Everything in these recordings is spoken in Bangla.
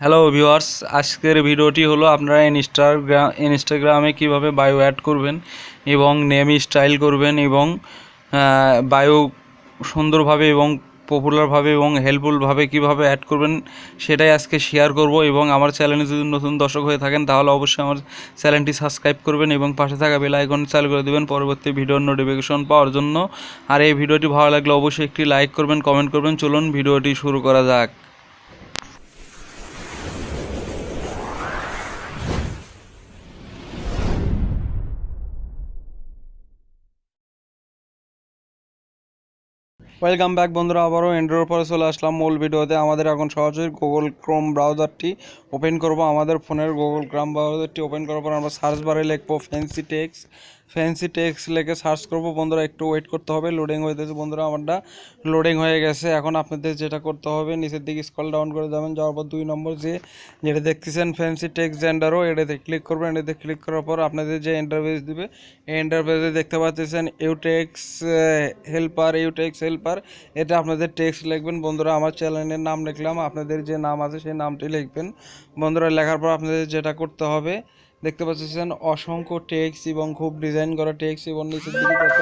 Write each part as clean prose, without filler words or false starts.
হ্যালো ভিউয়ার্স, আজকের ভিডিওটি হলো আপনারা ইনস্টাগ্রামে কিভাবে বায়ো অ্যাড করবেন এবং নেম স্টাইল করবেন এবং বায়ো সুন্দরভাবে এবং পপুলারভাবে এবং হেল্পফুলভাবে কিভাবে অ্যাড করবেন সেটাই আজকে শেয়ার করব। এবং আমার চ্যানেলে যদি নতুন দর্শক হয়ে থাকেন তাহলে অবশ্যই আমার চ্যানেলটি সাবস্ক্রাইব করবেন এবং পাশে থাকা বেল আইকন চালু করে দেবেন পরবর্তী ভিডিওর নোটিফিকেশন পাওয়ার জন্য। আর এই ভিডিওটি ভালো লাগলে অবশ্যই একটি লাইক করবেন, কমেন্ট করবেন। চলুন ভিডিওটি শুরু করা যাক। ওয়েলকাম ব্যাক বন্ধুরা, আবারও এন্ড্রয়েড পরে চলে আসলাম মূল ভিডিওতে। আমাদের এখন সরাসরি গুগল ক্রোম ব্রাউজারটি ওপেন করব। আমাদের ফোনের গুগল ক্রোম ব্রাউজারটি ওপেন করার পর আমরা সার্চ বারে লিখবো ফ্যান্সি টেক্স লিখে সার্চ করব। বন্ধুরা একটু ওয়েট করতে হবে, লোডিং হইতেছে। বন্ধুরা আমারটা লোডিং হয়ে গেছে। এখন আপনাদের যেটা করতে হবে, নিচের দিকে স্ক্রল ডাউন করে যাবেন, যাওয়ার পর 2 নম্বর যেটা দেখতেছেন ফ্যান্সি টেক্স জেন্ডারও, এটাতে ক্লিক করবেন। এটাতে ক্লিক করার পর আপনাদের যে ইন্টারফেস দিবে, এই ইন্টারফেসে দেখতে পাচ্ছেন ইউটেক্স হেল্পার। এটা আপনাদের টেক্সট লিখবেন। বন্ধুরা আমার চ্যানেলের নাম লিখলাম, আপনাদের যে নাম আছে সেই নামটি লিখবেন। বন্ধুরা লেখার পর আপনাদের যেটা করতে হবে, দেখতে পাচ্ছেন অসংখ্য টেক্সট এবং খুব ডিজাইন করা টেক্সট, এবং নিচের দিকে যত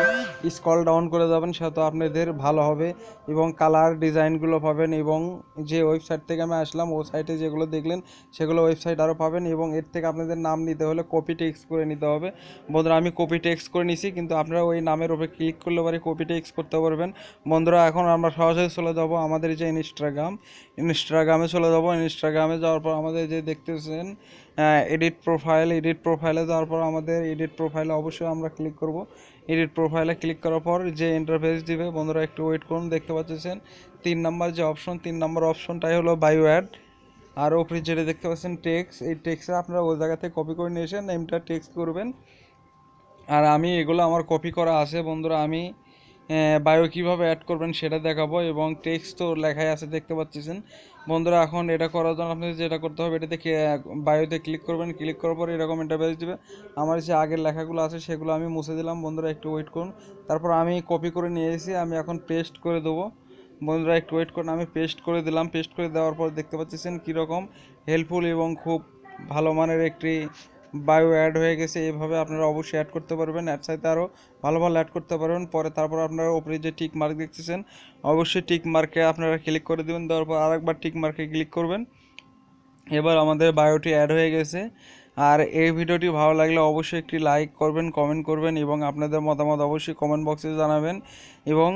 স্ক্রল ডাউন করে যাবেন সেত আপনাদের ভালো হবে এবং কালার ডিজাইনগুলো পাবেন। এবং যে ওয়েবসাইট থেকে আমি আসলাম ওই সাইটে যেগুলো দেখলেন সেগুলো ওয়েবসাইট আরও পাবেন। এবং এর থেকে আপনাদের নাম নিতে হলে কপি টেক্সট করে নিতে হবে। বন্ধুরা আমি কপি টেক্সট করে নিছি, কিন্তু আপনারা ওই নামের উপরে ক্লিক করলে পরে কপি টেক্সট করতে পারবেন। বন্ধুরা এখন আমরা সরাসরি চলে যাব আমাদের যে ইনস্টাগ্রামে চলে যাব। ইনস্টাগ্রামে যাওয়ার পর আমাদের যে দেখতেছেন এডিট প্রোফাইলে যাওয়ার পর আমাদের এডিট প্রোফাইলে অবশ্যই আমরা ক্লিক করব। এডিট প্রোফাইলে ক্লিক করার পর যে ইন্টারফেস দিবে, বন্ধুরা একটু ওয়েট করুন। দেখতে পাচ্ছেন 3 নম্বর যে অপশন, 3 নম্বর অপশনটাই হলো বায়ো অ্যাড। আর ওপরে যেটা দেখতে পাচ্ছেন টেক্সট, এই টেক্সটে আপনারা ওই জায়গা থেকে কপি করে নিয়ে এসে নেমটা টেক্সট করবেন। আর আমি এগুলো আমার কপি করা আছে। বন্ধুরা আমি বায়ো কীভাবে অ্যাড করবেন সেটা দেখাবো, এবং টেক্সট তো লেখাই আছে দেখতে পাচ্ছেন। বন্ধুরা এখন এটা করার জন্য আপনাদের যেটা করতে হবে, এটাতে বায়োতে ক্লিক করবেন। ক্লিক করার পর এরকম ইন্টারফেস দিবে। আমার যে আগের লেখাগুলো আছে সেগুলো আমি মুছে দিলাম। বন্ধুরা একটু ওয়েট করুন। তারপর আমি কপি করে নিয়ে এসেছি, আমি এখন পেস্ট করে দেবো। বন্ধুরা একটু ওয়েট করুন, আমি পেস্ট করে দিলাম। পেস্ট করে দেওয়ার পর দেখতে পাচ্ছেন কীরকম হেল্পফুল এবং খুব ভালো মানের একটি বায়ো অ্যাড হয়ে গেছে। এইভাবে আপনারা অবশ্যই অ্যাড করতে পারবেন, অ্যাড সাইতে আরও ভালো অ্যাড করতে পারবেন পরে। তারপর আপনারা উপরে যে টিক মার্ক দেখতেছেন, অবশ্যই টিক মার্কে আপনারা ক্লিক করে দেবেন। দেওয়ার পর আরেকবার টিক মার্কে ক্লিক করবেন। এবার আমাদের বায়োটি অ্যাড হয়ে গেছে। আর এই ভিডিওটি ভালো লাগলে অবশ্যই একটি লাইক করবেন, কমেন্ট করবেন এবং আপনাদের মতামত অবশ্যই কমেন্ট বক্সে জানাবেন, এবং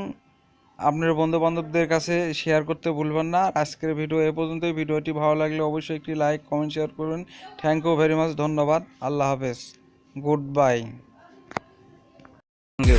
আপনার বন্ধুবান্ধবদের কাছে শেয়ার করতে ভুলবেন না। আজকের ভিডিও এ পর্যন্তই। ভিডিওটি ভালো লাগলে অবশ্যই একটি লাইক, কমেন্ট, শেয়ার করবেন। থ্যাংক ইউ ভেরি মাচ, ধন্যবাদ। আল্লাহ হাফেজ, গুড বাই। Thank you.